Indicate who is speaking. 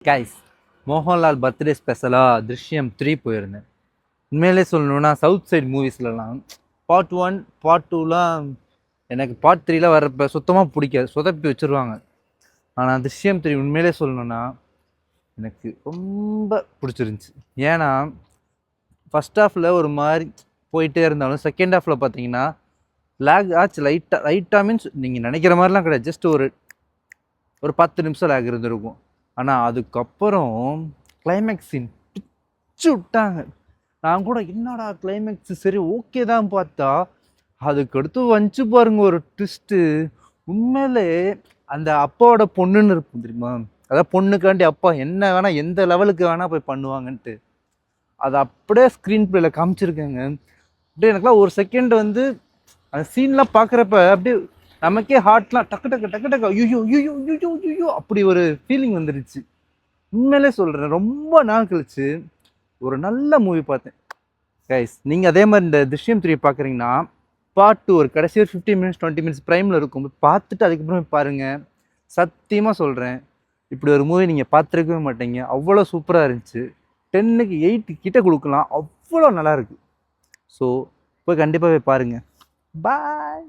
Speaker 1: Guys, Mohanlal birthday ஸ்பெஷலாக திருஷ்யம் 3 போயிருந்தேன். உண்மையிலே சொல்லணுன்னா சவுத் சைட் மூவிஸ்லலாம் பார்ட் 1 பார்ட் 2லாம் எனக்கு பார்ட் 3லாம் வரப்போ சுத்தமாக பிடிக்காது, சொதப்பி வச்சுருவாங்க. ஆனால் திருஷ்யம் 3 உண்மையிலே சொல்லணுன்னா எனக்கு ரொம்ப பிடிச்சிருந்துச்சி. ஏன்னா ஃபஸ்ட் ஹாஃபில் ஒரு மாதிரி போயிட்டே இருந்தாலும் செகண்ட் ஹாஃபில் பார்த்தீங்கன்னா லேக் ஆச்சு லைட்டாக மீன்ஸ் நீங்கள் நினைக்கிற மாதிரிலாம் கிடையாது, ஜஸ்ட் ஒரு 10 நிமிஷம் லேக் இருந்திருக்கும். ஆனால் அதுக்கப்புறம் கிளைமேக்ஸ் சீன் பிச்சு விட்டாங்க. நான் கூட என்னடா கிளைமேக்ஸ் சரி ஓகே தான் பார்த்தா, அதுக்கடுத்து வந்துச்சு பாருங்க ஒரு ட்விஸ்ட்டு. உண்மையிலே அந்த அப்பாவோட பொண்ணுன்னு இருக்கும் தெரியுமா, அதாவது பொண்ணுக்காண்டி அப்பா என்ன வேணால் எந்த லெவலுக்கு வேணால் போய் பண்ணுவாங்கன்ட்டு அதை அப்படியே ஸ்க்ரீன் பிளேயில் காமிச்சிருக்காங்க. அப்படியே எனக்குலாம் ஒரு செகண்ட் வந்து அந்த சீன்லாம் பார்க்குறப்ப அப்படியே நமக்கே ஹார்ட்லாம் டக்கு டக்கு டக்கு டக்கு ஐயோ ஐயோ ஐயோ ஐயோ அப்படி ஒரு ஃபீலிங் வந்துருச்சு. உண்மையிலே சொல்கிறேன், ரொம்ப நாள் கழிச்சு ஒரு நல்ல மூவி பார்த்தேன். கைஸ், நீங்கள் அதே மாதிரி இந்த திருஷ்யம் 3 பார்க்குறீங்கன்னா பார்ட் 2 ஒரு கடைசி ஒரு 15 மினிட்ஸ் 20 மினிட்ஸ் ப்ரைமில் இருக்கும், பார்த்துட்டு அதுக்கப்புறம் பாருங்கள். சத்தியமாக சொல்கிறேன், இப்படி ஒரு மூவி நீங்கள் பார்த்துருக்கவே மாட்டீங்க, அவ்வளோ சூப்பராக இருந்துச்சு. 10க்கு 8 கிட்ட கொடுக்கலாம், அவ்வளோ நல்லாயிருக்கு. ஸோ போய் கண்டிப்பாக போய் பாருங்கள். பாய்.